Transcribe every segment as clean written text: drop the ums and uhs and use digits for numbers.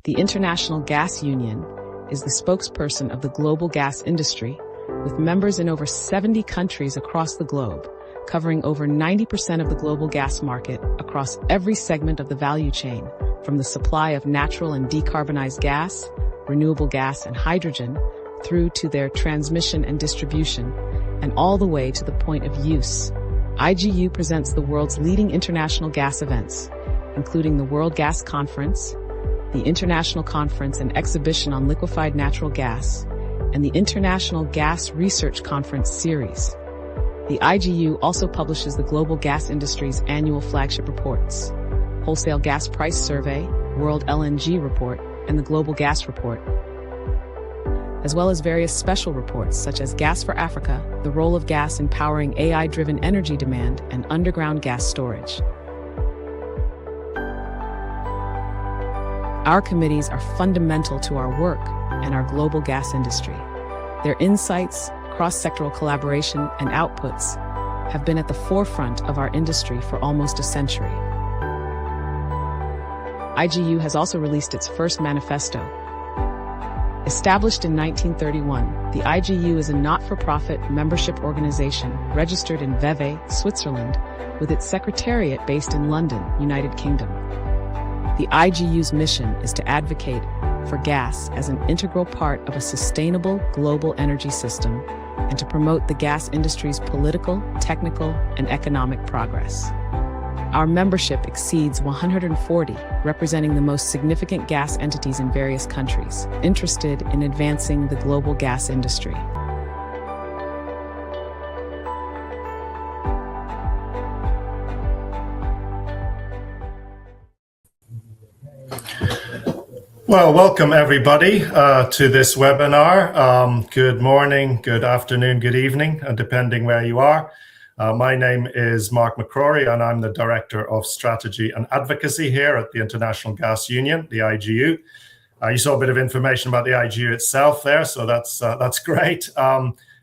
The International Gas Union is the spokesperson of the global gas industry, with members in over 70 countries across the globe, covering over 90% of the global gas market across every segment of the value chain, from the supply of natural and decarbonized gas, renewable gas and hydrogen, through to their transmission and distribution, and all the way to the point of use. IGU presents the world's leading international gas events, including the World Gas Conference, the International Conference and Exhibition on Liquefied Natural Gas, and the International Gas Research Conference Series. The IGU also publishes the global gas industry's annual flagship reports, Wholesale Gas Price Survey, World LNG Report, and the Global Gas Report, as well as various special reports such as Gas for Africa, the role of gas in powering AI-driven energy demand, and underground gas storage. Our committees are fundamental to our work and our global gas industry. Their insights, cross-sectoral collaboration, and outputs have been at the forefront of our industry for almost a century. IGU has also released its first manifesto. Established in 1931, the IGU is a not-for-profit membership organization registered in Vevey, Switzerland, with its secretariat based in London, United Kingdom. The IGU's mission is to advocate for gas as an integral part of a sustainable global energy system and to promote the gas industry's political, technical, and economic progress. Our membership exceeds 140, representing the most significant gas entities in various countries, interested in advancing the global gas industry. Well, welcome everybody to this webinar. Good morning, good afternoon, good evening, depending where you are. My name is Mark McCrory, and I'm the Director of Strategy and Advocacy here at the International Gas Union, the IGU. You saw a bit of information about the IGU itself there, so that's great.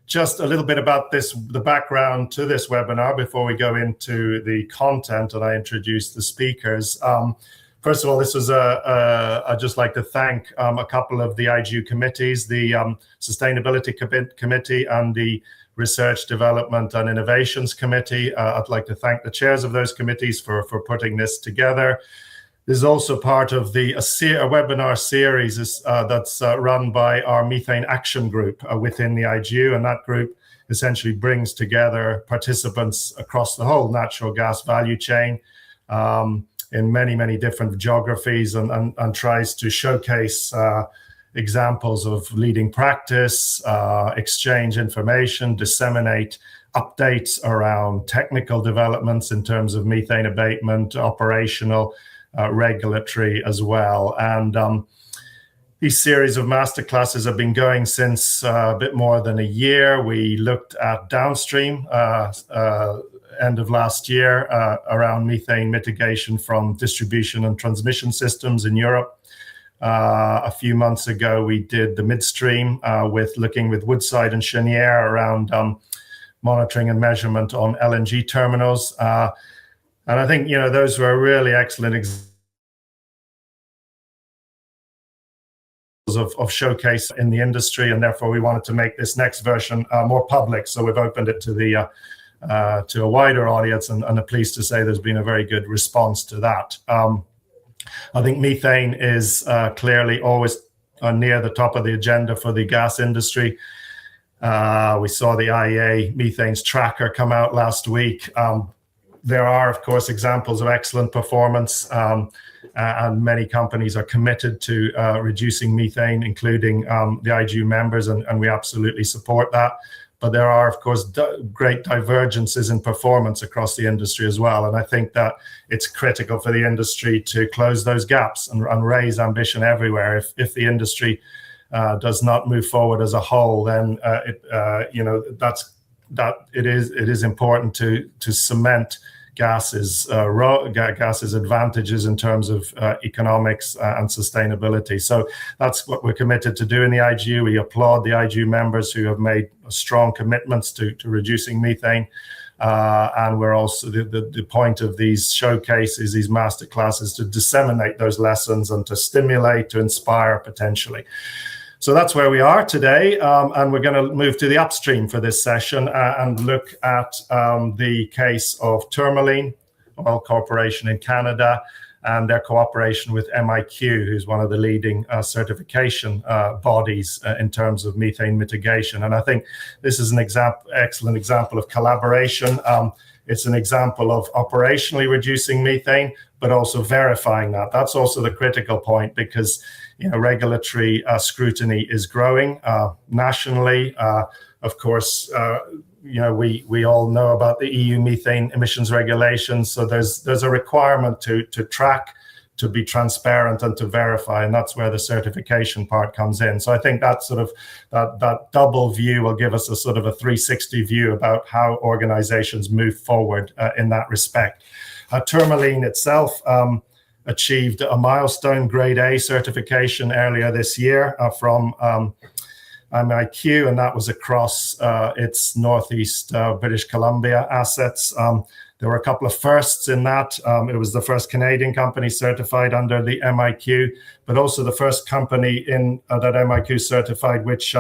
Just a little bit about the background to this webinar before we go into the content and I introduce the speakers. First of all, I'd just like to thank a couple of the IGU committees, the Sustainability Committee and the Research, Development and Innovations Committee. I'd like to thank the chairs of those committees for putting this together. This is also part of a webinar series that's run by our Methane Action Group within the IGU, and that group essentially brings together participants across the whole natural gas value chain in many different geographies and tries to showcase examples of leading practice, exchange information, disseminate updates around technical developments in terms of methane abatement, operational, regulatory as well. And these series of masterclasses have been going since a bit more than a year. We looked at downstream end of last year around methane mitigation from distribution and transmission systems in Europe. A few months ago, we did the midstream looking with Woodside and Cheniere around monitoring and measurement on LNG terminals. And I think, those were really excellent examples of showcase in the industry, and therefore we wanted to make this next version more public. So we've opened it to a wider audience, and I'm pleased to say there's been a very good response to that. I think methane is clearly always near the top of the agenda for the gas industry. We saw the IEA methane's tracker come out last week. There are, of course, examples of excellent performance, and many companies are committed to reducing methane, including the IGU members, and we absolutely support that. But there are, of course, great divergences in performance across the industry as well. And I think that it's critical for the industry to close those gaps and raise ambition everywhere. If the industry does not move forward as a whole, then it is important to cement gas's advantages in terms of economics and sustainability. So that's what we're committed to do in the IGU. We applaud the IGU members who have made strong commitments to reducing methane. And we're also, the point of these showcases, these masterclasses, to disseminate those lessons and to stimulate, to inspire potentially. So that's where we are today, and we're going to move to the upstream for this session and look at the case of Tourmaline Oil Corporation in Canada and their cooperation with MIQ, who's one of the leading certification bodies in terms of methane mitigation. And I think this is an excellent example of collaboration. It's an example of operationally reducing methane, but also verifying that. That's also the critical point, because regulatory scrutiny is growing nationally. Of course, we all know about the EU methane emissions regulations. So there's a requirement to track, to be transparent, and to verify, and that's where the certification part comes in. So I think that sort of that double view will give us a sort of a 360 view about how organizations move forward in that respect. Tourmaline itself achieved a milestone grade A certification earlier this year from MIQ, and that was across its northeast British Columbia assets. There were a couple of firsts in that. It was the first Canadian company certified under the MIQ, but also the first company in that MIQ certified which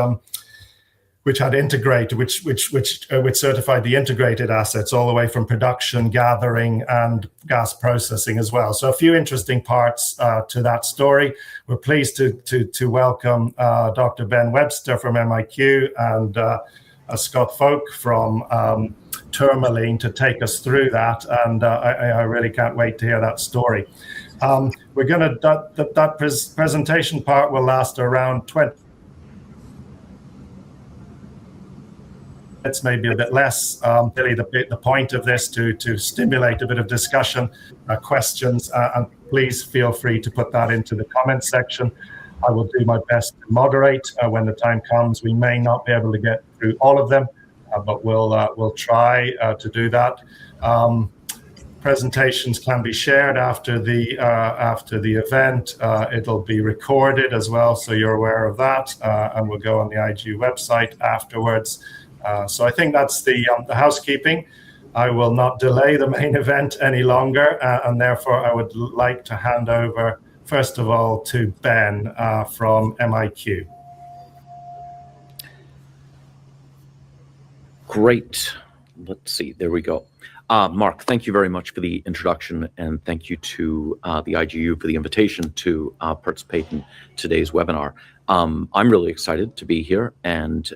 had integrated, which certified the integrated assets all the way from production, gathering, and gas processing as well. So a few interesting parts to that story. We're pleased to welcome Dr. Ben Webster from MIQ and Scott Volk from Tourmaline to take us through that, and I really can't wait to hear that story. We're gonna that presentation part will last around 20. It's maybe a bit less. Really, the point of this to stimulate a bit of discussion, questions, and please feel free to put that into the comments section. I will do my best to moderate when the time comes. We may not be able to get through all of them, but we'll try to do that. Presentations can be shared after the event. It'll be recorded as well, so you're aware of that, and we'll go on the IGU website afterwards. So I think that's the housekeeping. I will not delay the main event any longer, and therefore I would like to hand over, first of all, to Ben from MIQ. Great. Let's see. There we go. Mark, thank you very much for the introduction, and thank you to the IGU for the invitation to participate in today's webinar. I'm really excited to be here and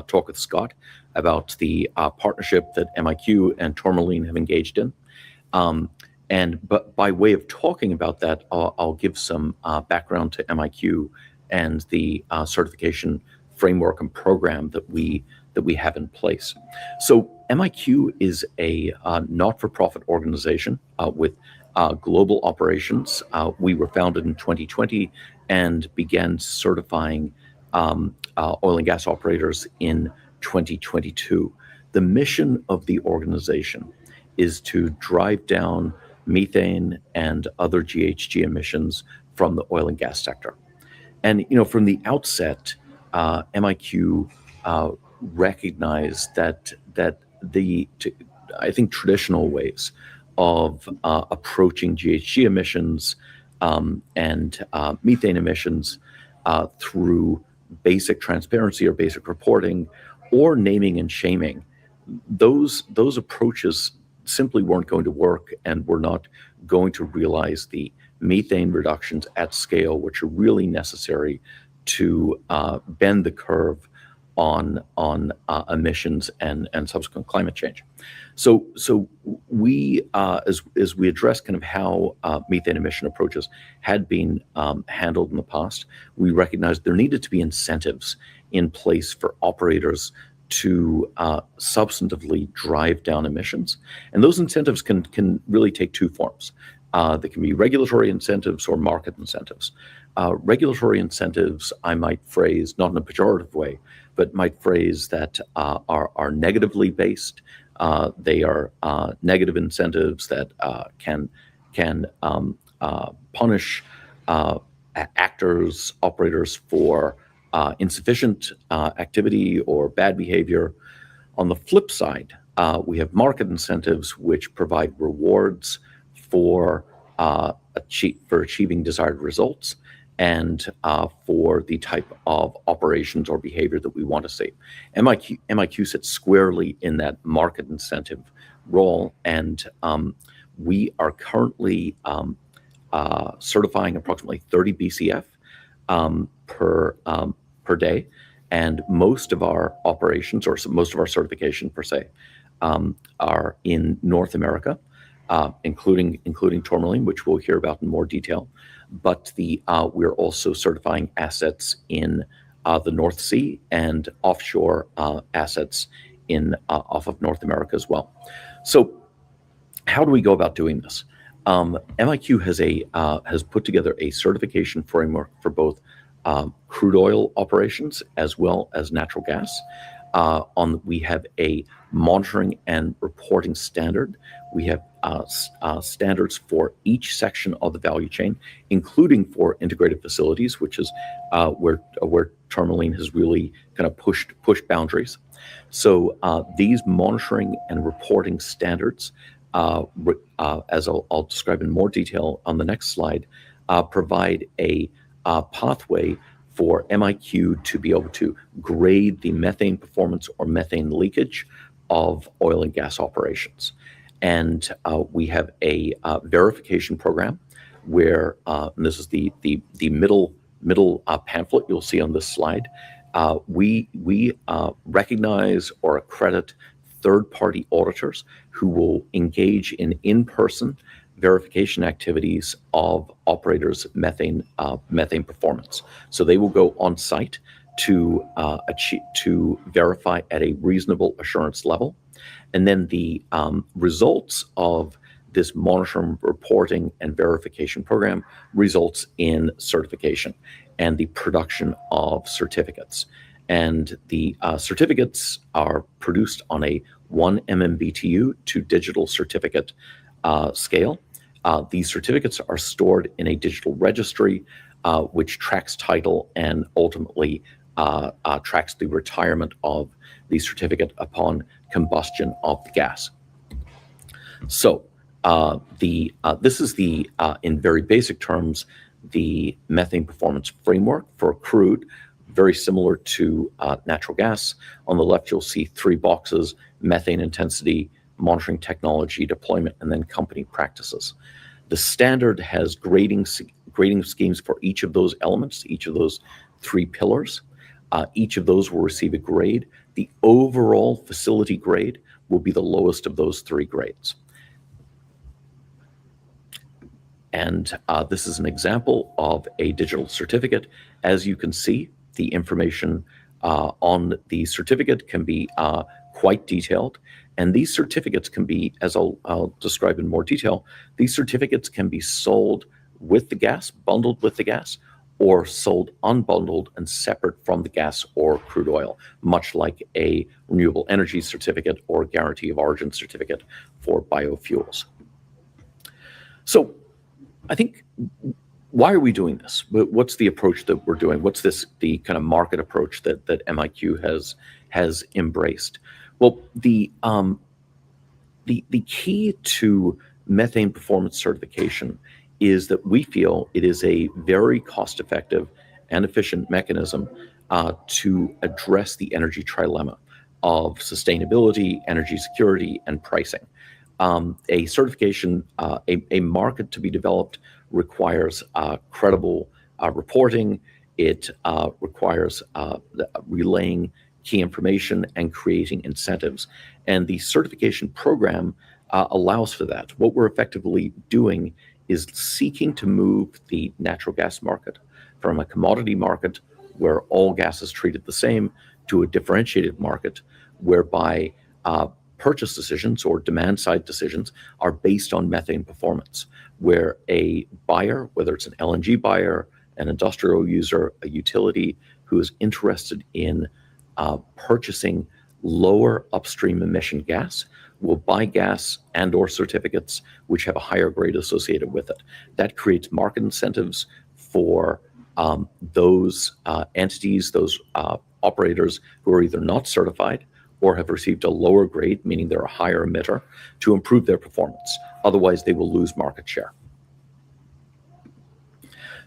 talk with Scott about the partnership that MIQ and Tourmaline have engaged in. But by way of talking about that, I'll give some background to MIQ and the certification framework and program that we have in place. So MIQ is a not-for-profit organization with global operations. We were founded in 2020 and began certifying oil and gas operators in 2022. The mission of the organization is to drive down methane and other GHG emissions from the oil and gas sector. And from the outset, MIQ recognized that I think traditional ways of approaching GHG emissions and methane emissions through basic transparency or basic reporting or naming and shaming, those approaches simply weren't going to work and were not going to realize the methane reductions at scale, which are really necessary to bend the curve on emissions and subsequent climate change. So we, as we address kind of how methane emission approaches had been handled in the past, we recognized there needed to be incentives in place for operators to substantively drive down emissions. And those incentives can really take two forms. They can be regulatory incentives or market incentives. Regulatory incentives, I might phrase, not in a pejorative way, but might phrase that are negatively based. They are negative incentives that can punish actors, operators for insufficient activity or bad behavior. On the flip side, We have market incentives, which provide rewards for achieving desired results and for the type of operations or behavior that we want to see. MIQ sits squarely in that market incentive role, and we are currently certifying approximately 30 BCF per day, and most of our operations, or most of our certification per se, are in North America, including Tourmaline, which we'll hear about in more detail. But we're also certifying assets in the North Sea and offshore assets off of North America as well. So how do we go about doing this? MIQ has put together a certification framework for both crude oil operations as well as natural gas. We have a monitoring and reporting standard. We have standards for each section of the value chain, including for integrated facilities, which is where Tourmaline has really kind of pushed boundaries. So these monitoring and reporting standards, as I'll describe in more detail on the next slide, provide a pathway for MIQ to be able to grade the methane performance or methane leakage of oil and gas operations. And we have a verification program where, and this is the middle pamphlet you'll see on this slide, we recognize or accredit third-party auditors who will engage in in-person verification activities of operators' methane performance. So they will go on site to verify at a reasonable assurance level, and then the results of this monitoring, reporting, and verification program results in certification and the production of certificates. And the certificates are produced on a 1 MMBTU to digital certificate scale. These certificates are stored in a digital registry, which tracks title and ultimately tracks the retirement of the certificate upon combustion of the gas. So this is in very basic terms, the methane performance framework for crude, very similar to natural gas. On the left, you'll see 3 boxes: methane intensity, monitoring technology, deployment, and then company practices. The standard has grading schemes for each of those elements, each of those 3 pillars. Each of those will receive a grade. The overall facility grade will be the lowest of those 3 grades. And this is an example of a digital certificate. As you can see, the information on the certificate can be quite detailed. And these certificates can be, as I'll describe in more detail, these certificates can be sold with the gas, bundled with the gas, or sold unbundled and separate from the gas or crude oil, much like a renewable energy certificate or guarantee of origin certificate for biofuels. So I think, why are we doing this? What's the approach that we're doing? What's the kind of market approach that MIQ has embraced? Well, the key to methane performance certification is that we feel it is a very cost-effective and efficient mechanism to address the energy trilemma of sustainability, energy security, and pricing. A certification, a market to be developed requires credible reporting. It requires relaying key information and creating incentives. And the certification program allows for that. What we're effectively doing is seeking to move the natural gas market from a commodity market where all gas is treated the same to a differentiated market whereby purchase decisions or demand side decisions are based on methane performance, where a buyer, whether it's an LNG buyer, an industrial user, a utility who is interested in purchasing lower upstream emission gas, will buy gas and or certificates which have a higher grade associated with it. That creates market incentives for those entities, those operators who are either not certified or have received a lower grade, meaning they're a higher emitter, to improve their performance. Otherwise, they will lose market share.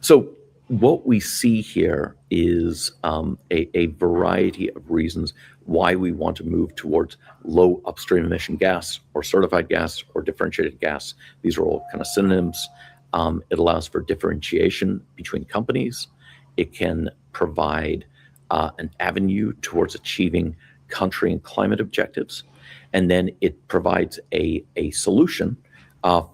So what we see here is a variety of reasons why we want to move towards low upstream emission gas or certified gas or differentiated gas. These are all kind of synonyms. It allows for differentiation between companies. It can provide an avenue towards achieving country and climate objectives. And then it provides a solution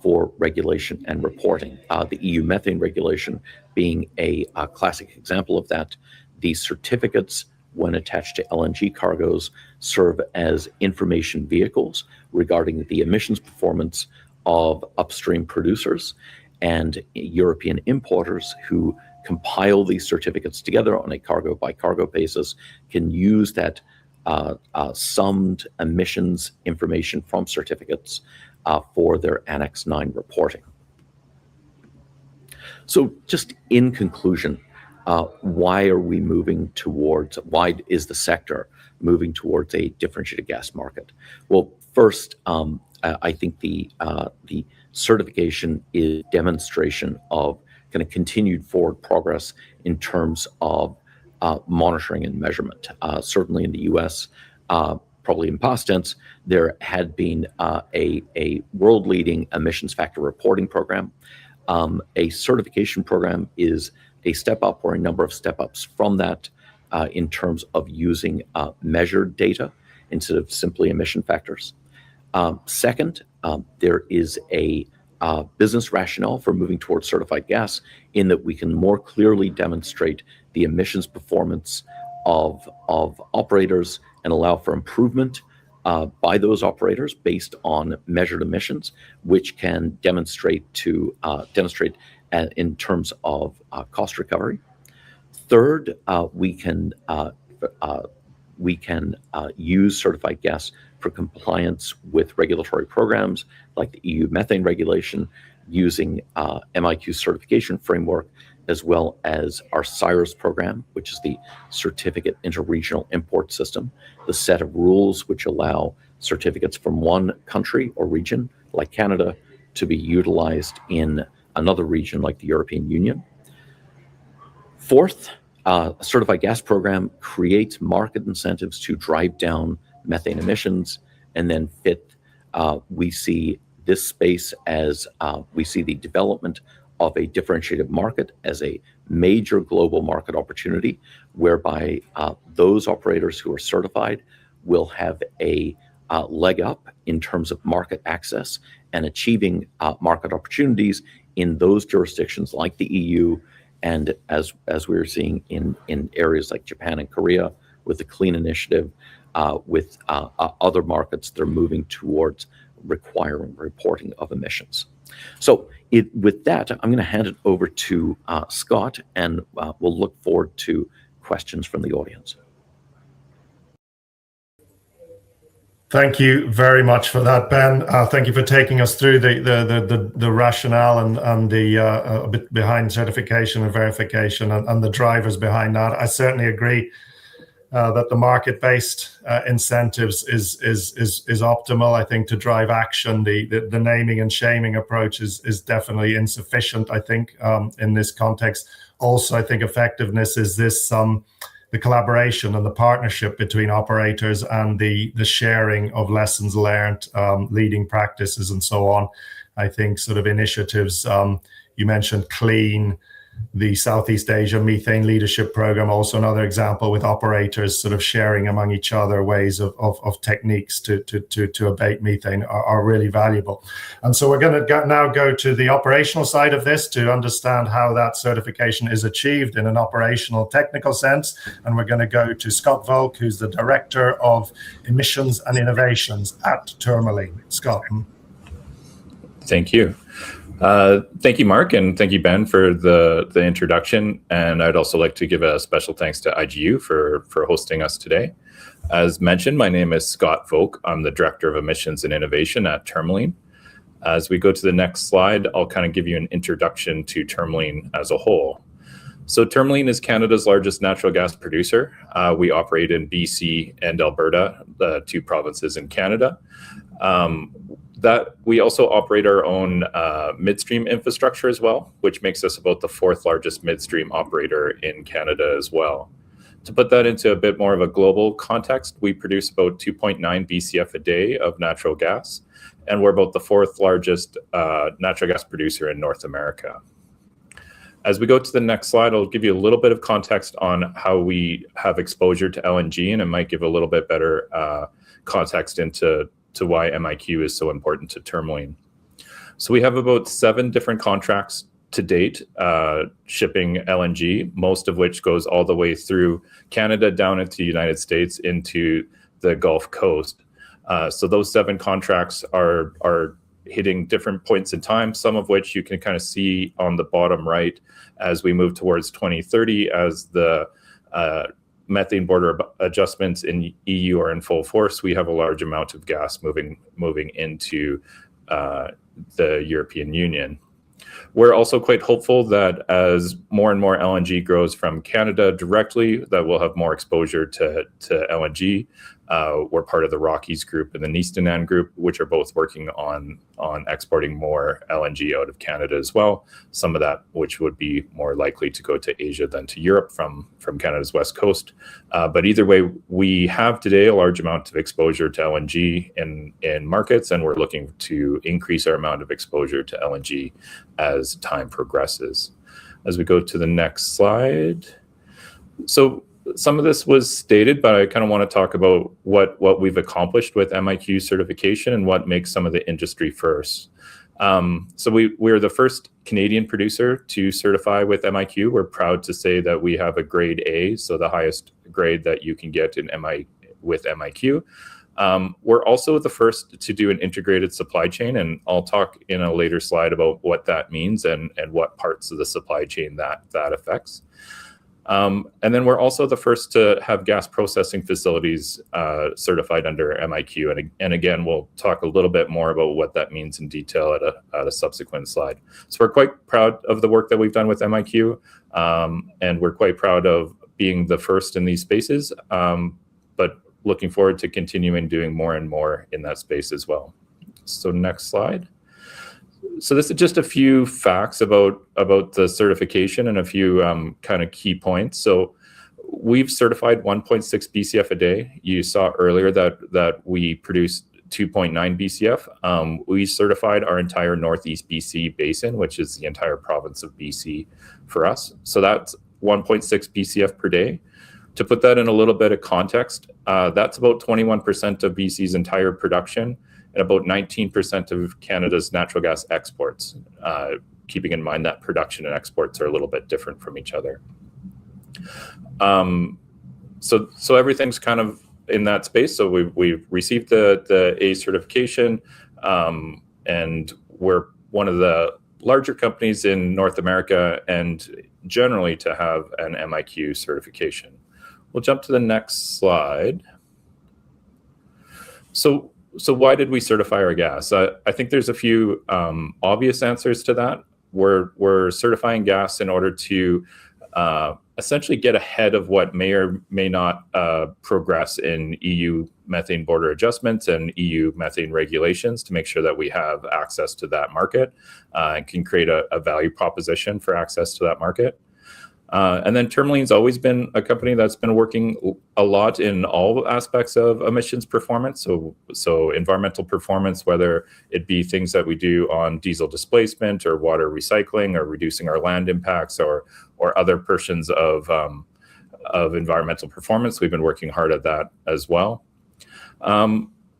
for regulation and reporting. The EU methane regulation being a classic example of that. These certificates, when attached to LNG cargoes, serve as information vehicles regarding the emissions performance of upstream producers, and European importers who compile these certificates together on a cargo by cargo basis can use that summed emissions information from certificates for their Annex 9 reporting. So just in conclusion, why is the sector moving towards a differentiated gas market? Well, first, I think the certification is demonstration of kind of continued forward progress in terms of monitoring and measurement. Certainly in the US, probably in past tense, there had been a world-leading emissions factor reporting program. A certification program is a step up or a number of step ups from that in terms of using measured data instead of simply emission factors. Second, there is a business rationale for moving towards certified gas in that we can more clearly demonstrate the emissions performance of operators and allow for improvement by those operators based on measured emissions, which can demonstrate in terms of cost recovery. Third, we can use certified gas for compliance with regulatory programs like the EU methane regulation, using MIQ certification framework, as well as our CIRS program, which is the Certificate Interregional Import System, the set of rules which allow certificates from one country or region, like Canada, to be utilized in another region like the European Union. Fourth, a certified gas program creates market incentives to drive down methane emissions. And then fifth, we see this space as we see the development of a differentiated market as a major global market opportunity, whereby those operators who are certified will have a leg up in terms of market access and achieving market opportunities in those jurisdictions like the EU, and as we're seeing in areas like Japan and Korea with the Clean Initiative, with other markets that are moving towards requiring reporting of emissions. So with that, I'm going to hand it over to Scott, and we'll look forward to questions from the audience. Thank you very much for that, Ben. Thank you for taking us through the rationale and the a bit behind certification and verification and the drivers behind that. I certainly agree that the market-based incentives is optimal. I think to drive action, the naming and shaming approach is definitely insufficient, I think, in this context. Also, I think effectiveness is this the collaboration and the partnership between operators and the sharing of lessons learned, leading practices, and so on. I think sort of initiatives, you mentioned CLEAN, the Southeast Asia Methane Leadership Program, also another example with operators sort of sharing among each other ways of techniques to abate methane are really valuable. And so we're going to now go to the operational side of this to understand how that certification is achieved in an operational technical sense. And we're going to go to Scott Volk, who's the Director of Emissions and Innovations at Tourmaline. Scott. Thank you. Thank you, Mark, and thank you, Ben, for the introduction. And I'd also like to give a special thanks to IGU for hosting us today. As mentioned, my name is Scott Volk. I'm the Director of Emissions and Innovation at Tourmaline. As we go to the next slide, I'll kind of give you an introduction to Tourmaline as a whole. So Tourmaline is Canada's largest natural gas producer. We operate in BC and Alberta, the two provinces in Canada. That we also operate our own midstream infrastructure as well, which makes us about the 4th largest midstream operator in Canada as well. To put that into a bit more of a global context, we produce about 2.9 BCF a day of natural gas, and we're about the 4th largest natural gas producer in North America. As we go to the next slide, I'll give you a little bit of context on how we have exposure to LNG, and it might give a little bit better context into why MIQ is so important to Tourmaline. So we have about 7 different contracts to date shipping LNG, most of which goes all the way through Canada down into the United States into the Gulf Coast. So those 7 contracts are hitting different points in time, some of which you can kind of see on the bottom right as we move towards 2030 as the methane border adjustments in EU are in full force. We have a large amount of gas moving into the European Union. We're also quite hopeful that as more and more LNG grows from Canada directly, that we'll have more exposure to LNG. We're part of the Rockies group and the Nistanan group, which are both working on exporting more LNG out of Canada as well. Some of that which would be more likely to go to Asia than to Europe from Canada's west coast. But either way, we have today a large amount of exposure to LNG in markets, and we're looking to increase our amount of exposure to LNG as time progresses. As we go to the next slide. So some of this was stated, but I kind of want to talk about what we've accomplished with MIQ certification and what makes some of the industry first. So we're the first Canadian producer to certify with MIQ. We're proud to say that we have a grade A, so the highest grade that you can get with MIQ. We're also the first to do an integrated supply chain, and I'll talk in a later slide about what that means and what parts of the supply chain that affects. And then we're also the first to have gas processing facilities certified under MIQ. And again, we'll talk a little bit more about what that means in detail at a subsequent slide. So we're quite proud of the work that we've done with MIQ, and we're quite proud of being the first in these spaces, but looking forward to continuing doing more and more in that space as well. So next slide. So this is just a few facts about the certification and a few kind of key points. So we've certified 1.6 BCF a day. You saw earlier that we produced 2.9 BCF. We certified our entire Northeast BC basin, which is the entire province of BC for us. So that's 1.6 BCF per day. To put that in a little bit of context, that's about 21% of BC's entire production and about 19% of Canada's natural gas exports, keeping in mind that production and exports are a little bit different from each other. So everything's kind of in that space. So we've received the A certification, and we're one of the larger companies in North America and generally to have an MIQ certification. We'll jump to the next slide. So why did we certify our gas? I think there's a few obvious answers to that. We're certifying gas in order to essentially get ahead of what may or may not progress in EU methane border adjustments and EU methane regulations to make sure that we have access to that market and can create a value proposition for access to that market. And then Tourmaline's always been a company that's been working a lot in all aspects of emissions performance. So environmental performance, whether it be things that we do on diesel displacement or water recycling or reducing our land impacts or other portions of environmental performance. We've been working hard at that as well.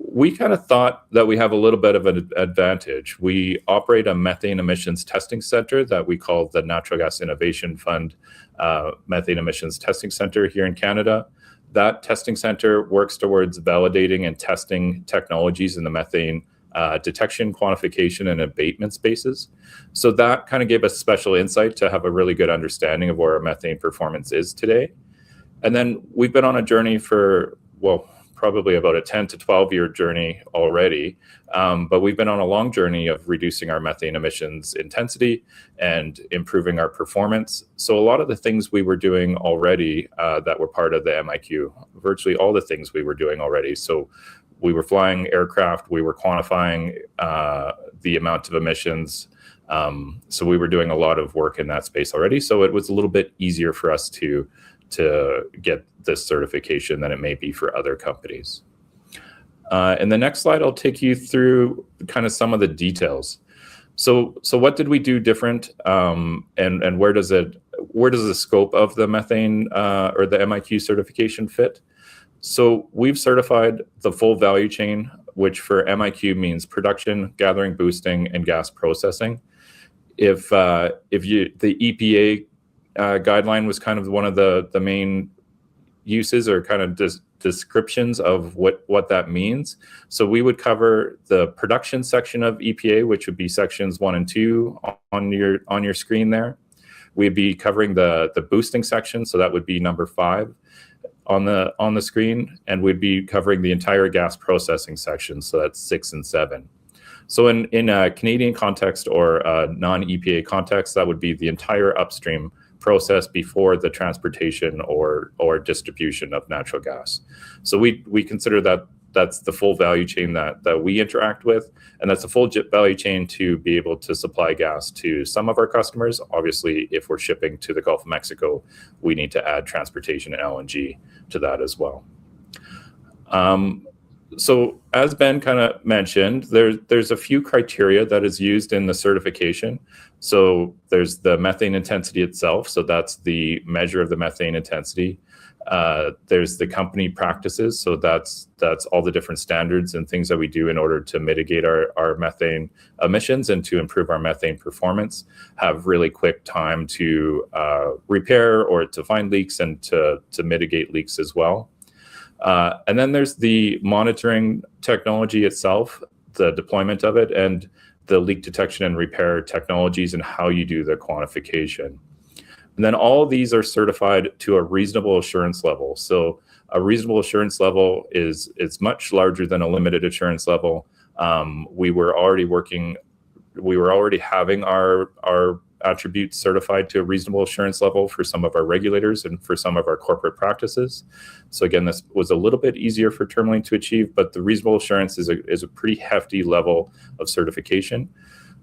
We kind of thought that we have a little bit of an advantage. We operate a methane emissions testing center that we call the Natural Gas Innovation Fund Methane Emissions Testing Center here in Canada. That testing center works towards validating and testing technologies in the methane detection, quantification, and abatement spaces. So that kind of gave us special insight to have a really good understanding of where our methane performance is today. And then we've been on a journey for, well, probably about a 10 to 12 year journey already, but we've been on a long journey of reducing our methane emissions intensity and improving our performance. So a lot of the things we were doing already that were part of the MIQ, virtually all the things we were doing already. So we were flying aircraft, we were quantifying the amount of emissions. So we were doing a lot of work in that space already. So it was a little bit easier for us to get this certification than it may be for other companies. In the next slide, I'll take you through kind of some of the details. So what did we do different, and where does the scope of the methane or the MIQ certification fit? So we've certified the full value chain, which for MIQ means production, gathering, boosting, and gas processing. If the EPA guideline was kind of one of the main uses or kind of descriptions of what that means. So we would cover the production section of EPA, which would be sections 1 and 2 on your screen there. We'd be covering the boosting section, so that would be number 5 on the screen, and we'd be covering the entire gas processing section, so that's 6 and 7. So in a Canadian context or a non-EPA context, that would be the entire upstream process before the transportation or distribution of natural gas. So we consider that that's the full value chain that we interact with, and that's a full value chain to be able to supply gas to some of our customers. Obviously, if we're shipping to the Gulf of Mexico, we need to add transportation and LNG to that as well. So as Ben kind of mentioned, there's a few criteria that is used in the certification. So there's the methane intensity itself. So that's the measure of the methane intensity. There's the company practices. So that's all the different standards and things that we do in order to mitigate our methane emissions and to improve our methane performance, have really quick time to repair or to find leaks and to mitigate leaks as well. And then there's the monitoring technology itself, the deployment of it, and the leak detection and repair technologies and how you do the quantification. And then all of these are certified to a reasonable assurance level. So a reasonable assurance level is much larger than a limited assurance level. We were already having our attributes certified to a reasonable assurance level for some of our regulators and for some of our corporate practices. So again, this was a little bit easier for Tourmaline to achieve, but the reasonable assurance is a pretty hefty level of certification.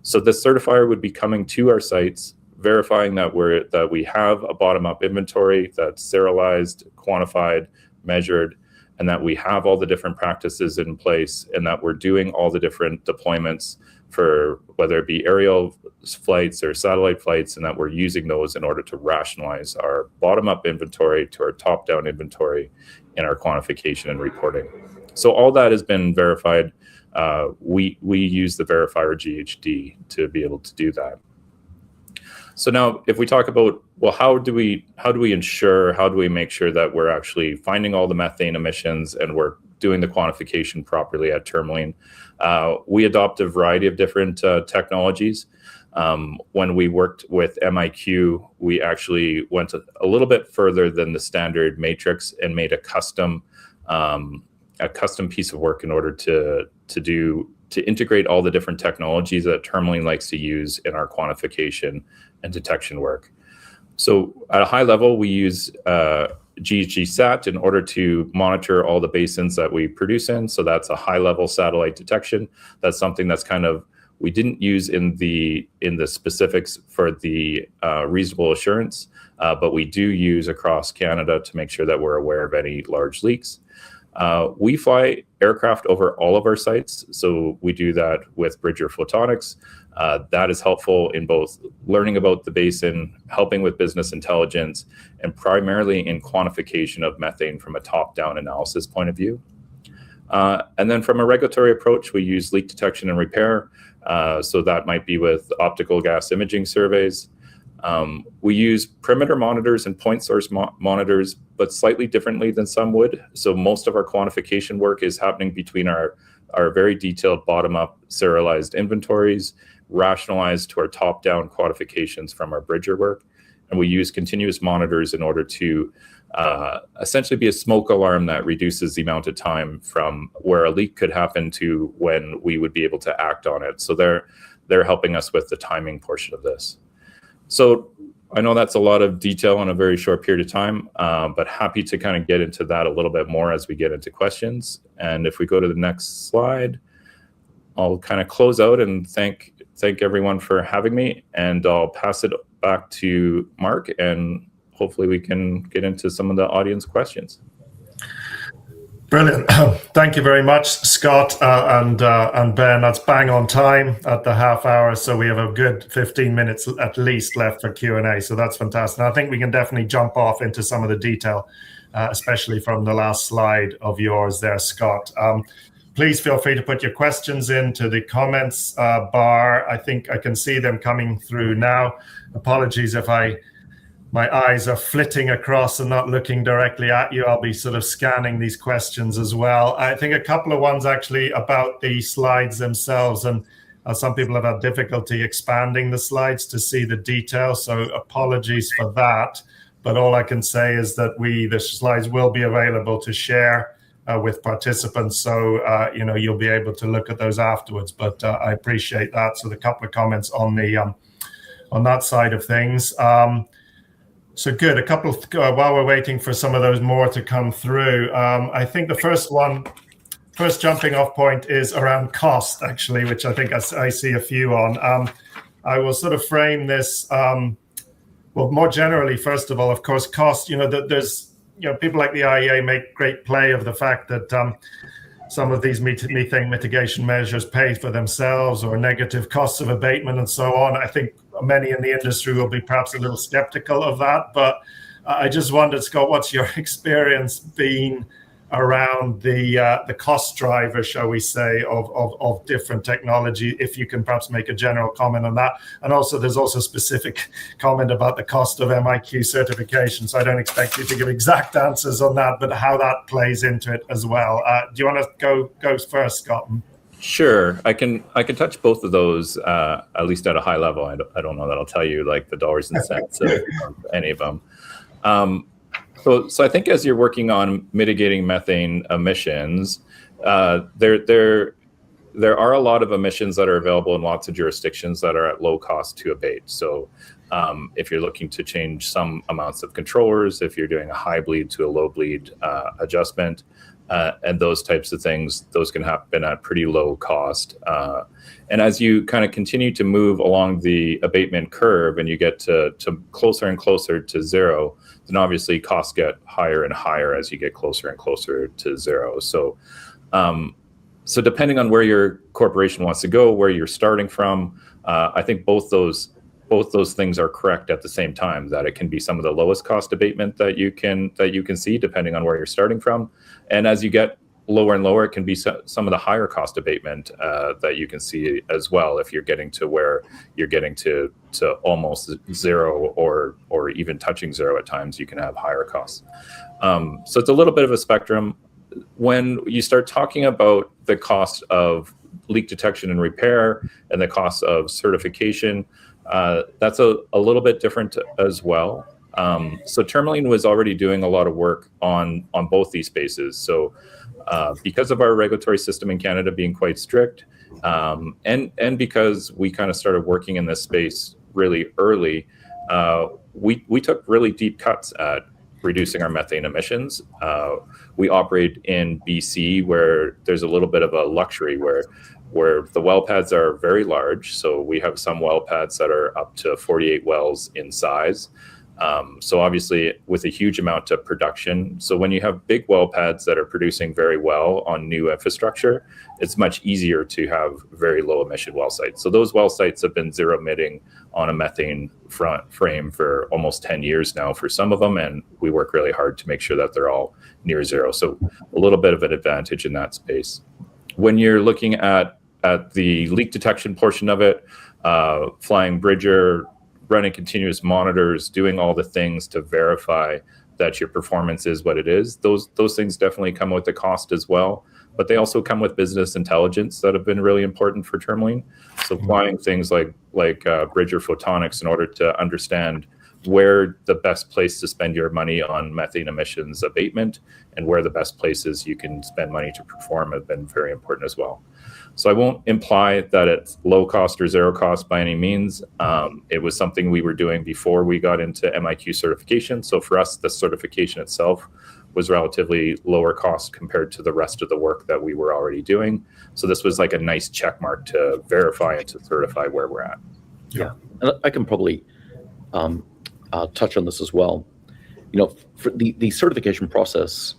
So the certifier would be coming to our sites, verifying that we have a bottom-up inventory that's serialized, quantified, measured, and that we have all the different practices in place, and that we're doing all the different deployments for whether it be aerial flights or satellite flights, and that we're using those in order to rationalize our bottom-up inventory to our top-down inventory in our quantification and reporting. So all that has been verified. We use the verifier GHD to be able to do that. So now if we talk about, well, how do we make sure that we're actually finding all the methane emissions and we're doing the quantification properly at Tourmaline? We adopt a variety of different technologies. When we worked with MIQ, we actually went a little bit further than the standard matrix and made a custom piece of work in order to integrate all the different technologies that Tourmaline likes to use in our quantification and detection work. So at a high level, we use GHG SAT in order to monitor all the basins that we produce in. So that's a high level satellite detection. That's something that's kind of, we didn't use in the specifics for the reasonable assurance, but we do use across Canada to make sure that we're aware of any large leaks. We fly aircraft over all of our sites, so we do that with Bridger Photonics. That is helpful in both learning about the basin, helping with business intelligence, and primarily in quantification of methane from a top-down analysis point of view. And then from a regulatory approach, we use leak detection and repair. So that might be with optical gas imaging surveys. We use perimeter monitors and point source monitors, but slightly differently than some would. So most of our quantification work is happening between our very detailed bottom-up serialized inventories, rationalized to our top-down quantifications from our Bridger work. and we use continuous monitors in order to essentially be a smoke alarm that reduces the amount of time from where a leak could happen to when we would be able to act on it. So they're helping us with the timing portion of this. So I know that's a lot of detail in a very short period of time, but happy to kind of get into that a little bit more as we get into questions. And if we go to the next slide, I'll kind of close out and thank everyone for having me, and I'll pass it back to Mark, and hopefully we can get into some of the audience questions. Brilliant. Thank you very much, Scott and Ben. That's bang on time at the half hour, so we have a good 15 minutes at least left for Q&A, so that's fantastic. And I think we can definitely jump off into some of the detail, especially from the last slide of yours there, Scott. Please feel free to put your questions into the comments bar. I think I can see them coming through now. Apologies if my eyes are flitting across and not looking directly at you. I'll be sort of scanning these questions as well. I think a couple of ones actually about the slides themselves, and some people have had difficulty expanding the slides to see the detail, so apologies for that. But all I can say is that the slides will be available to share with participants, so you'll be able to look at those afterwards. But I appreciate that. So a couple of comments on that side of things. So good. A couple of, while we're waiting for some of those more to come through, I think the first jumping off point is around cost, actually, which I think I see a few on. I will sort of frame this, well, more generally, first of all, of course, cost, there's, people like the IEA make great play of the fact that some of these methane mitigation measures pay for themselves, or negative costs of abatement and so on. I think many in the industry will be perhaps a little skeptical of that, but I just wondered, Scott, what's your experience been around the cost driver, shall we say, of different technology, if you can perhaps make a general comment on that. And also there's also specific comment about the cost of MIQ certification, so I don't expect you to give exact answers on that, but how that plays into it as well. Do you want to go first, Scott? Sure, I can touch both of those, at least at a high level. I don't know that I'll tell you like the dollars and cents of any of them. So I think as you're working on mitigating methane emissions, there are a lot of emissions that are available in lots of jurisdictions that are at low cost to abate. So if you're looking to change some amounts of controllers, if you're doing a high bleed to a low bleed adjustment, and those types of things, those can happen at pretty low cost. And as you kind of continue to move along the abatement curve and you get to closer and closer to zero, then obviously costs get higher and higher as you get closer and closer to zero. So depending on where your corporation wants to go, where you're starting from, I think both those things are correct at the same time, that it can be some of the lowest cost abatement that you can see depending on where you're starting from. And as you get lower and lower, it can be some of the higher cost abatement that you can see as well, if you're getting to where you're getting to almost zero or even touching zero at times, you can have higher costs. So it's a little bit of a spectrum. When you start talking about the cost of leak detection and repair and the cost of certification, that's a little bit different as well. So Tourmaline was already doing a lot of work on both these spaces. So because of our regulatory system in Canada being quite strict, and because we kind of started working in this space really early, we took really deep cuts at reducing our methane emissions. We operate in BC, where there's a little bit of a luxury where the well pads are very large. So we have some well pads that are up to 48 wells in size. So obviously with a huge amount of production. So when you have big well pads that are producing very well on new infrastructure, it's much easier to have very low emission well sites. So those well sites have been zero emitting on a methane frame for almost 10 years now for some of them. And we work really hard to make sure that they're all near zero. So a little bit of an advantage in that space. When you're looking at the leak detection portion of it, flying Bridger, running continuous monitors, doing all the things to verify that your performance is what it is, those things definitely come with the cost as well. But they also come with business intelligence that have been really important for Tourmaline. So flying things like Bridger photonics in order to understand where the best place to spend your money on methane emissions abatement and where the best places you can spend money to perform have been very important as well. So I won't imply that it's low cost or zero cost by any means. It was something we were doing before we got into MIQ certification. So for us, the certification itself was relatively lower cost compared to the rest of the work that we were already doing. So this was like a nice check mark to verify and to certify where we're at. Yeah, and I can probably touch on this as well. You know, for the certification process,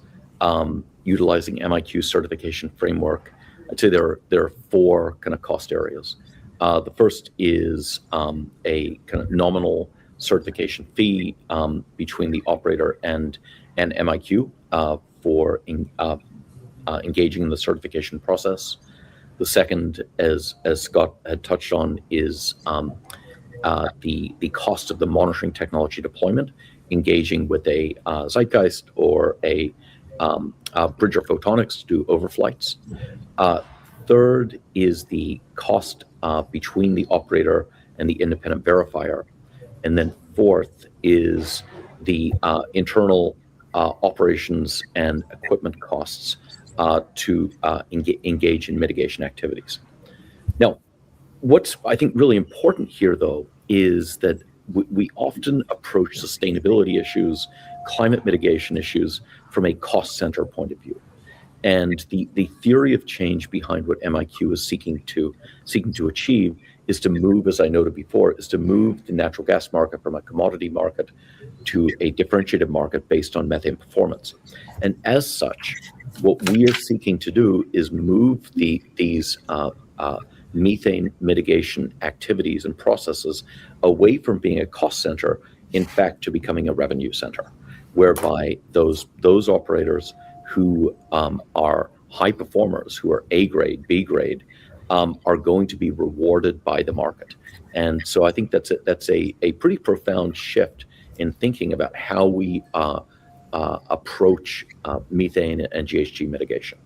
utilizing MIQ certification framework, I'd say there are four kind of cost areas. The first is a kind of nominal certification fee between the operator and MIQ for engaging in the certification process. The second, as Scott had touched on, is the cost of the monitoring technology deployment, engaging with a Zeitgeist or a Bridger Photonics to do overflights. Third is the cost between the operator and the independent verifier. And then fourth is the internal operations and equipment costs to engage in mitigation activities. Now, what's I think really important here, though, is that we often approach sustainability issues, climate mitigation issues from a cost center point of view. And the theory of change behind what MIQ is seeking to achieve is to move, as I noted before, is to move the natural gas market from a commodity market to a differentiated market based on methane performance. And as such, what we are seeking to do is move these methane mitigation activities and processes away from being a cost center, in fact, to becoming a revenue center, whereby those operators who are high performers, who are A grade, B grade, are going to be rewarded by the market. And so I think that's a pretty profound shift in thinking about how we approach methane and GHG mitigation.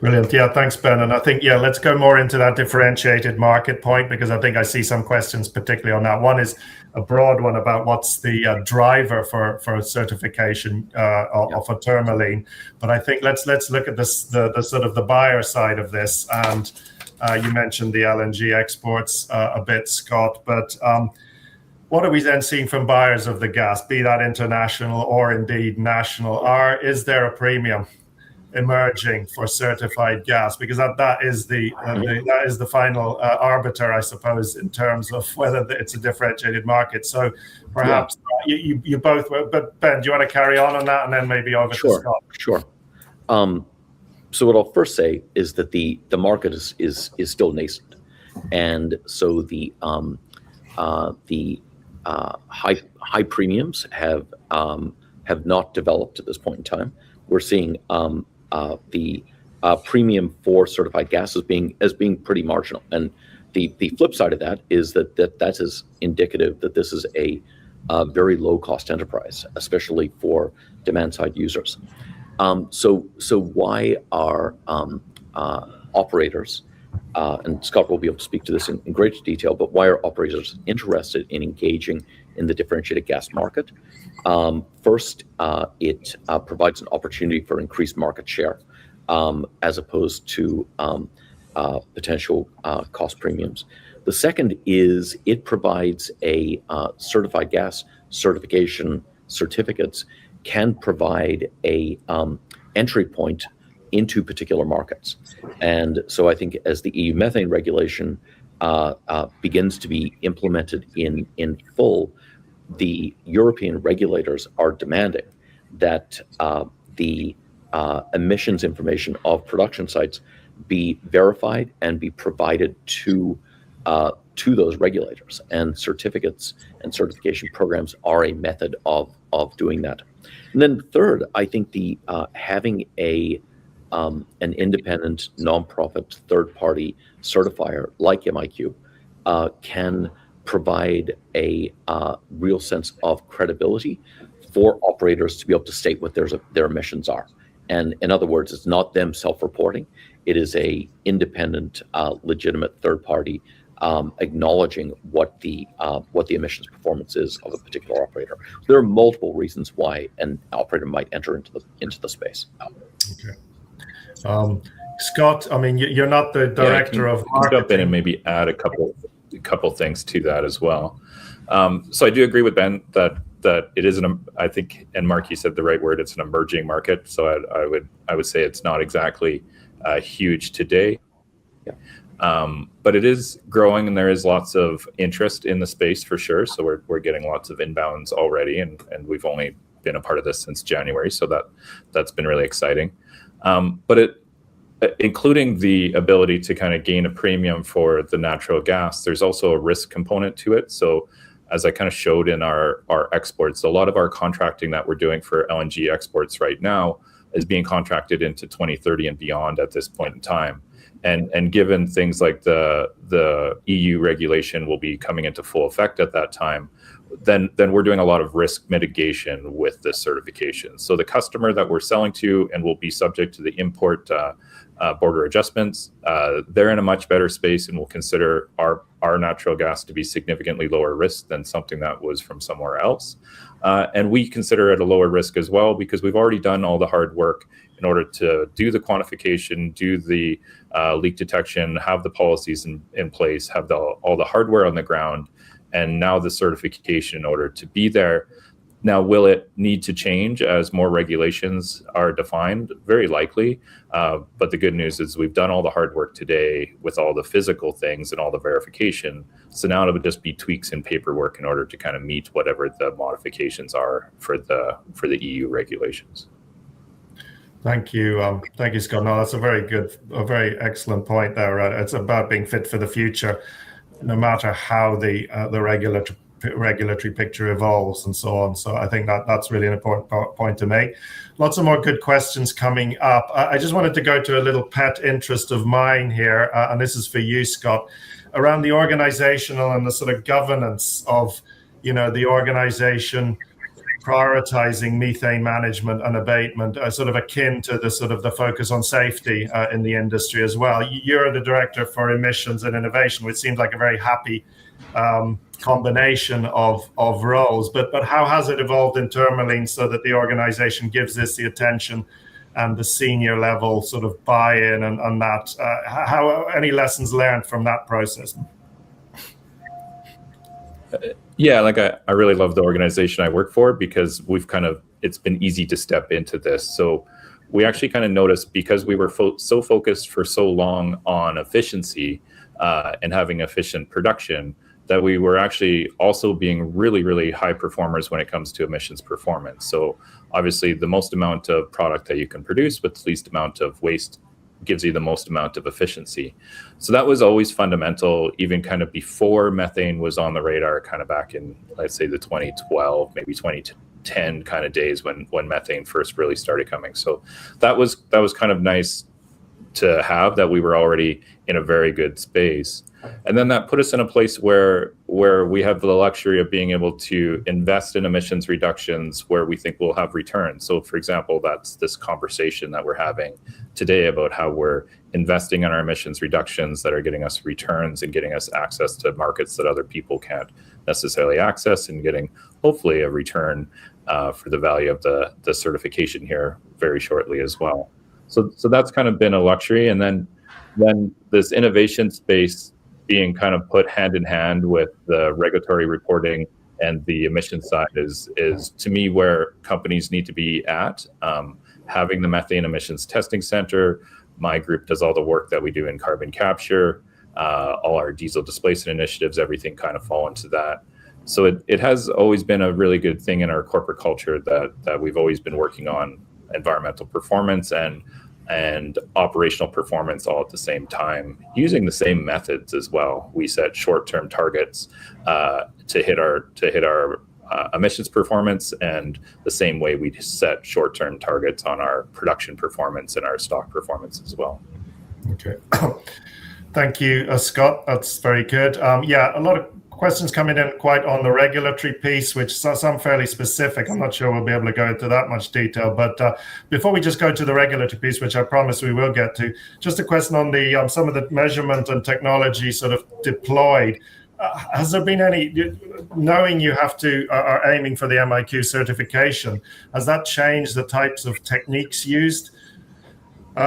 Brilliant. Yeah, thanks, Ben. And I think, let's go more into that differentiated market point, because I think I see some questions particularly on that. One is a broad one about what's the driver for certification for Tourmaline. But I think let's look at this, the sort of the buyer side of this. And you mentioned the LNG exports a bit, Scott, but what are we then seeing from buyers of the gas, be that international or indeed national? Is there a premium emerging for certified gas, because that is the final arbiter, I suppose, in terms of whether it's a differentiated market. So perhaps you both, but Ben, do you want to carry on that, and then maybe over to Scott? Sure. So what I'll first say is that the market is still nascent, and so the high premiums have not developed at this point in time. We're seeing the premium for certified gas as being pretty marginal, and the flip side of that is that is indicative that this is a very low cost enterprise, especially for demand side users. So why are operators, and Scott will be able to speak to this in greater detail, but why are operators interested in engaging in the differentiated gas market? First, it provides an opportunity for increased market share as opposed to potential cost premiums. The second is it provides a certified gas certification certificates can provide a entry point into particular markets. And so I think as the EU methane regulation begins to be implemented in full, the European regulators are demanding that the emissions information of production sites be verified and be provided to those regulators. And certificates and certification programs are a method of doing that. And then third, I think the having an independent, nonprofit, third-party certifier like MIQ can provide a real sense of credibility for operators to be able to state what their emissions are. And in other words, it's not them self-reporting. It is a independent, legitimate third-party acknowledging what the emissions performance is of a particular operator. So there are multiple reasons why an operator might enter into the space. Okay. Scott, I mean, you're not the director of marketing. I can jump in and maybe add a couple things to that as well. So I do agree with Ben that it is I think, and Mark, you said the right word, it's an emerging market. So I would say it's not exactly huge today. Yeah. But it is growing, and there is lots of interest in the space for sure. So we're getting lots of inbounds already, and we've only been a part of this since January, so that's been really exciting. But including the ability to kind of gain a premium for the natural gas, there's also a risk component to it. So as I kind of showed in our exports, a lot of our contracting that we're doing for LNG exports right now is being contracted into 2030 and beyond at this point in time. And given things like the EU regulation will be coming into full effect at that time, then we're doing a lot of risk mitigation with this certification. So the customer that we're selling to and will be subject to the import border adjustments, they're in a much better space and will consider our natural gas to be significantly lower risk than something that was from somewhere else. And we consider it a lower risk as well, because we've already done all the hard work in order to do the quantification, do the leak detection, have the policies in place, have all the hardware on the ground, and now the certification in order to be there. Now, will it need to change as more regulations are defined? Very likely. But the good news is we've done all the hard work today with all the physical things and all the verification. So now it would just be tweaks in paperwork in order to kind of meet whatever the modifications are for the EU regulations. Thank you, Scott. No, that's a very excellent point there. It's about being fit for the future, no matter how the regulatory picture evolves and so on. So I think that's really an important point to make. Lots of more good questions coming up. I just wanted to go to a little pet interest of mine here, and this is for you, Scott, around the organizational and the sort of governance of, the organization prioritizing methane management and abatement, sort of akin to the focus on safety in the industry as well. You're the director for emissions and innovation, which seems like a very happy combination of roles. But how has it evolved in Tourmaline so that the organization gives this the attention and the senior level sort of buy-in and that? How any lessons learned from that process? Yeah, like I really love the organization I work for, because it's been easy to step into this. So we actually kind of noticed, because we were so focused for so long on efficiency and having efficient production, that we were actually also being really, really high performers when it comes to emissions performance. So obviously the most amount of product that you can produce with the least amount of waste gives you the most amount of efficiency. So that was always fundamental, even kind of before methane was on the radar, kind of back in, let's say, the 2012, maybe 2010 kind of days when methane first really started coming. So that was kind of nice to have, that we were already in a very good space. And then that put us in a place where we have the luxury of being able to invest in emissions reductions where we think we'll have returns. So for example, that's this conversation that we're having today about how we're investing in our emissions reductions that are getting us returns and getting us access to markets that other people can't necessarily access, and getting hopefully a return for the value of the certification here very shortly as well. So that's kind of been a luxury. And then this innovation space being kind of put hand in hand with the regulatory reporting and the emission side is to me where companies need to be at. Having the methane emissions testing center, my group does all the work that we do in carbon capture, all our diesel displacement initiatives, everything kind of fall into that. So it has always been a really good thing in our corporate culture that we've always been working on environmental performance and operational performance all at the same time, using the same methods as well. We set short-term targets to hit our emissions performance, and the same way we set short-term targets on our production performance and our stock performance as well. Okay. Thank you, Scott. That's very good. Yeah, a lot of questions coming in quite on the regulatory piece, which some fairly specific. I'm not sure we'll be able to go into that much detail, but before we just go to the regulatory piece, which I promise we will get to, just a question on the some of the measurement and technology sort of deployed. Has there been any, knowing you are aiming for the MIQ certification, has that changed the types of techniques used,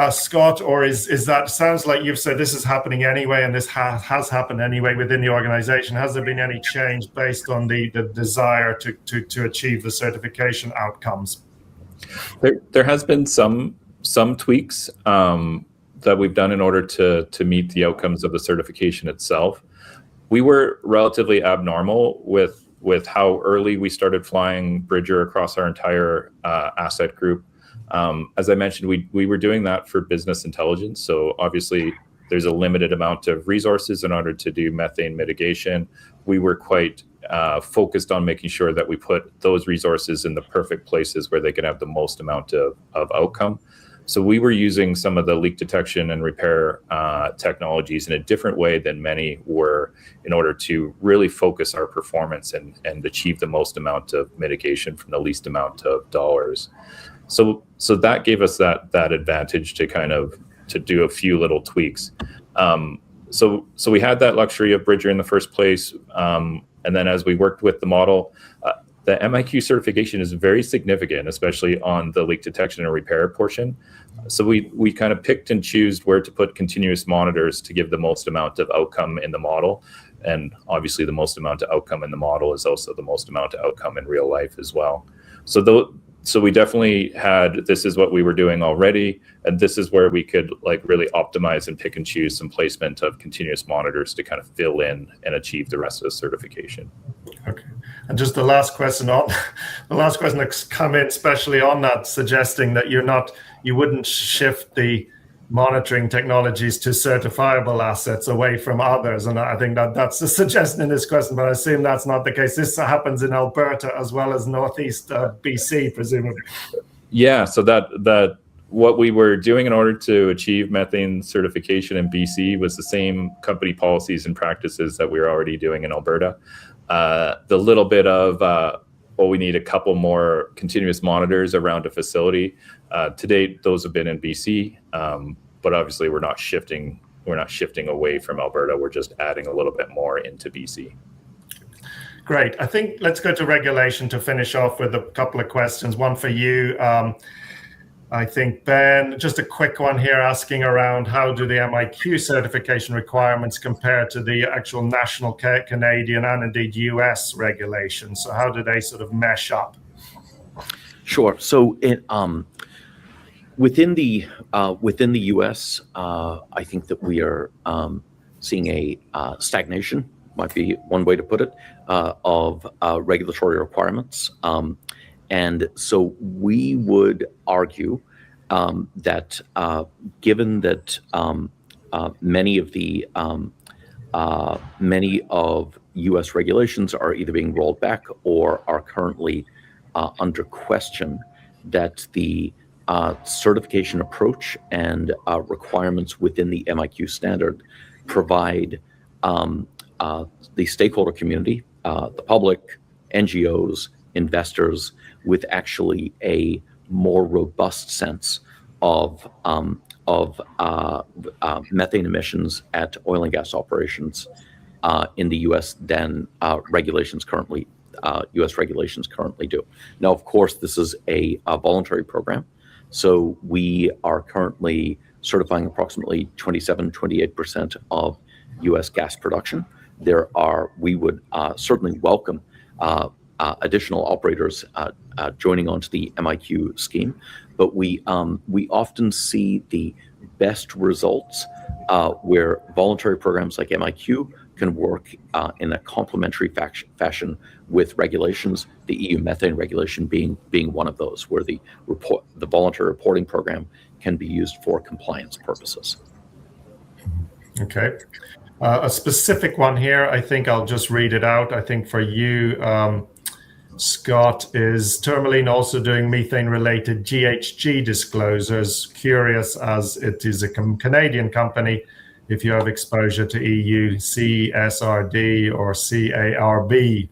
Scott, or is that, sounds like you've said this is happening anyway, and this has happened anyway within the organization. Has there been any change based on the desire to achieve the certification outcomes? There has been some tweaks that we've done in order to meet the outcomes of the certification itself. We were relatively abnormal with how early we started flying Bridger across our entire asset group. As I mentioned, we were doing that for business intelligence. So obviously there's a limited amount of resources in order to do methane mitigation. We were quite focused on making sure that we put those resources in the perfect places where they could have the most amount of outcome. So we were using some of the leak detection and repair technologies in a different way than many were in order to really focus our performance and achieve the most amount of mitigation from the least amount of dollars. So that gave us that advantage to do a few little tweaks. So we had that luxury of Bridger in the first place. And then as we worked with the model, the MIQ certification is very significant, especially on the leak detection and repair portion. So we kind of picked and choose where to put continuous monitors to give the most amount of outcome in the model. And obviously the most amount of outcome in the model is also the most amount of outcome in real life as well. So we definitely had, this is what we were doing already, and this is where we could really optimize and pick and choose some placement of continuous monitors to kind of fill in and achieve the rest of the certification. Okay, and just the last question that's come in, especially on that, suggesting that you wouldn't shift the monitoring technologies to certifiable assets away from others, and I think that's the suggestion in this question, but I assume that's not the case. This happens in Alberta as well as Northeast BC, presumably. Yeah, so that what we were doing in order to achieve methane certification in BC was the same company policies and practices that we were already doing in Alberta. The little bit of we need a couple more continuous monitors around a facility. To date, those have been in BC, but obviously we're not shifting away from Alberta. We're just adding a little bit more into BC. Great. I think let's go to regulation to finish off with a couple of questions. One for you. I think, Ben, just a quick one here asking around how do the MIQ certification requirements compare to the actual national Canadian and indeed US regulations? So how do they sort of mesh up? Sure. So within the US, I think that we are seeing a stagnation, might be one way to put it, of regulatory requirements. And so we would argue that given that many of U.S. regulations are either being rolled back or are currently under question, that the certification approach and requirements within the MIQ standard provide the stakeholder community, the public, NGOs, investors, with actually a more robust sense of methane emissions at oil and gas operations in the U.S. than U.S. regulations currently do. Now, of course, this is a voluntary program, so we are currently certifying approximately 27-28% of U.S. gas production. We would certainly welcome additional operators joining onto the MIQ scheme, but we often see the best results where voluntary programs like MIQ can work in a complementary fashion with regulations, the EU methane regulation being one of those, where the voluntary reporting program can be used for compliance purposes. Okay. A specific one here, I think I'll just read it out. I think for you, Scott, is Tourmaline also doing methane-related GHG disclosures? Curious, as it is a Canadian company, if you have exposure to EU CSRD or CARB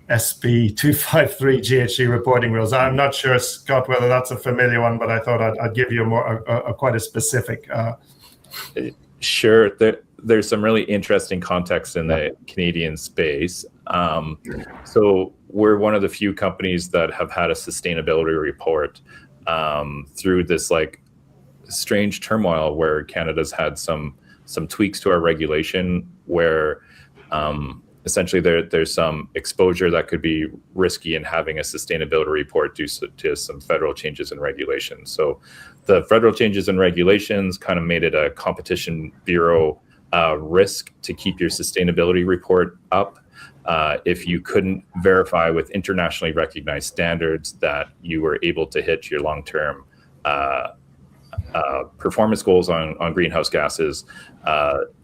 SP253 GHG reporting rules. I'm not sure, Scott, whether that's a familiar one, but I thought I'd give you quite a specific. Sure. There's some really interesting context in the Canadian space. So we're one of the few companies that have had a sustainability report through this like strange turmoil where Canada's had some tweaks to our regulation where essentially there's some exposure that could be risky in having a sustainability report due to some federal changes in regulations. So the federal changes in regulations kind of made it a Competition Bureau risk to keep your sustainability report up if you couldn't verify with internationally recognized standards that you were able to hit your long-term performance goals on greenhouse gases,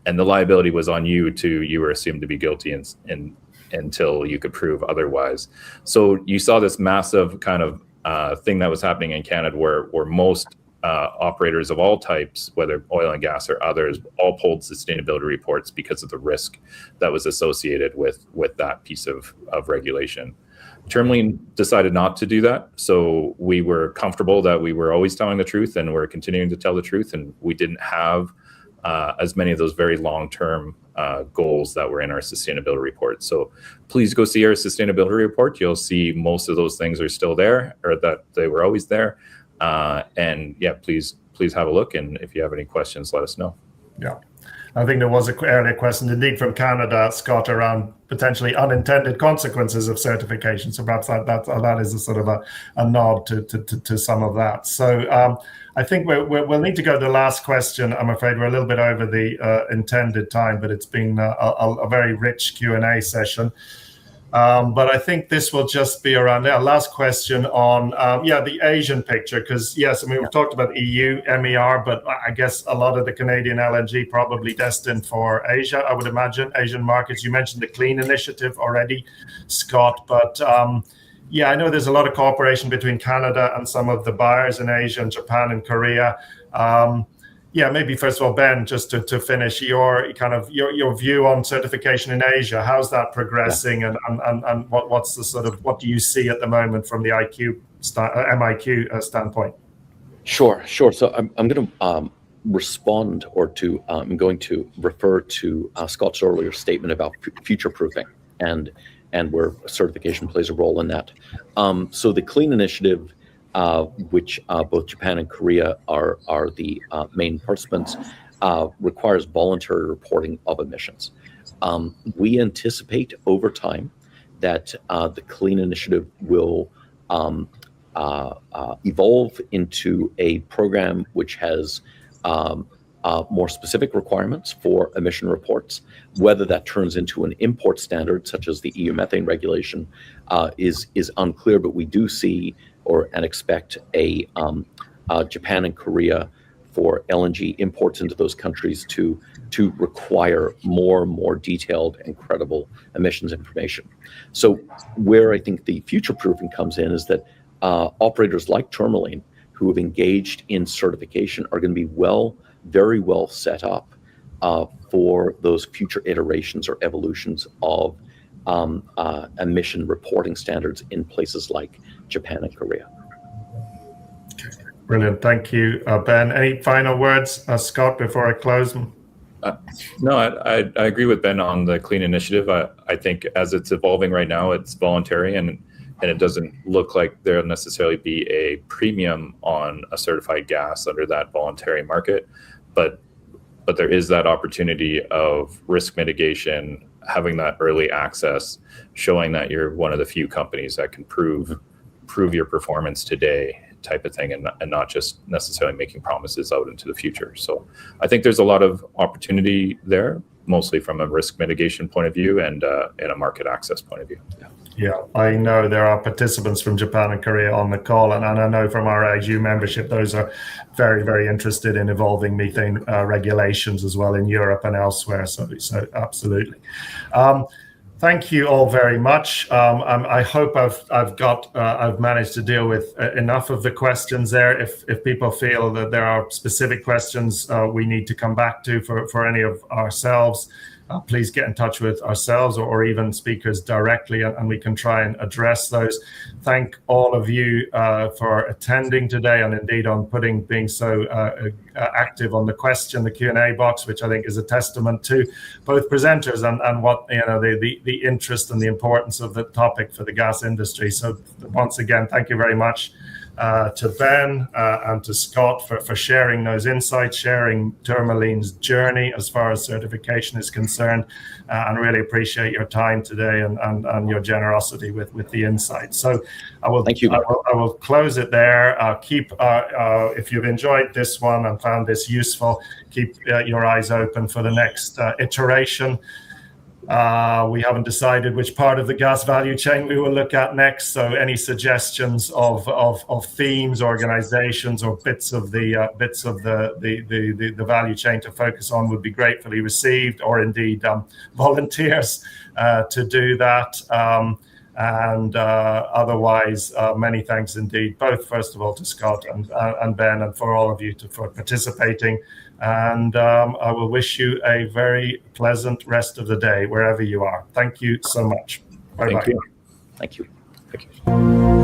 and the liability was on you were assumed to be guilty until you could prove otherwise. So you saw this massive kind of thing that was happening in Canada where most operators of all types, whether oil and gas or others, all pulled sustainability reports because of the risk that was associated with that piece of regulation. Tourmaline decided not to do that, so we were comfortable that we were always telling the truth and we're continuing to tell the truth, and we didn't have as many of those very long-term goals that were in our sustainability report. So please go see our sustainability report. You'll see most of those things are still there, or that they were always there. And yeah, please have a look, and if you have any questions, let us know. Yeah. I think there was an earlier question, indeed, from Canada, Scott, around potentially unintended consequences of certification. So perhaps that is a sort of a nod to some of that. So I think we'll need to go to the last question. I'm afraid we're a little bit over the intended time, but it's been a very rich Q&A session. But I think this will just be around there. Last question on, the Asian picture, because yes, I mean, we've talked about EU, MER, but I guess a lot of the Canadian LNG probably destined for Asia, I would imagine, Asian markets. You mentioned the Clean Initiative already, Scott, but I know there's a lot of cooperation between Canada and some of the buyers in Asia and Japan and Korea. Maybe first of all, Ben, just to finish, your view on certification in Asia. How's that progressing, and what's the sort of, what do you see at the moment from the MIQ standpoint? Sure. So I'm going to respond, I'm going to refer to Scott's earlier statement about future proofing and where certification plays a role in that. So the Clean Initiative, which both Japan and Korea are the main participants, requires voluntary reporting of emissions. We anticipate over time that the Clean Initiative will evolve into a program which has more specific requirements for emission reports. Whether that turns into an import standard, such as the EU methane regulation, is unclear, but we do see and expect a Japan and Korea for LNG imports into those countries to require more detailed and credible emissions information. So where I think the future proofing comes in is that operators like Tourmaline, who have engaged in certification, are going to be very well set up for those future iterations or evolutions of emission reporting standards in places like Japan and Korea. Brilliant. Thank you, Ben. Any final words, Scott, before I close? No, I agree with Ben on the Clean Initiative. I think as it's evolving right now, it's voluntary, and it doesn't look like there'll necessarily be a premium on a certified gas under that voluntary market. But there is that opportunity of risk mitigation, having that early access, showing that you're one of the few companies that can prove your performance today, type of thing, and not just necessarily making promises out into the future. So I think there's a lot of opportunity there, mostly from a risk mitigation point of view and a market access point of view. Yeah, I know there are participants from Japan and Korea on the call, and I know from our IGU membership, those are very, very interested in evolving methane regulations as well in Europe and elsewhere. So absolutely. thank you all very much. I hope I've managed to deal with enough of the questions there. If people feel that there are specific questions we need to come back to for any of ourselves, please get in touch with ourselves or even speakers directly, and we can try and address those. Thank all of you for attending today, and indeed on being so active on the Q&A box, which I think is a testament to both presenters and what the interest and the importance of the topic for the gas industry. So once again, thank you very much to Ben and to Scott for sharing those insights, sharing Tourmaline's journey as far as certification is concerned, and really appreciate your time today and your generosity with the insights. So thank you. I will close it there. If you've enjoyed this one and found this useful, keep your eyes open for the next iteration. We haven't decided which part of the gas value chain we will look at next. So any suggestions of themes, organizations, or bits of the value chain to focus on would be gratefully received, or indeed volunteers to do that. Otherwise, many thanks indeed, both first of all to Scott and Ben, and for all of you for participating. And I will wish you a very pleasant rest of the day wherever you are. Thank you so much. Bye-bye. Thank you. Thank you.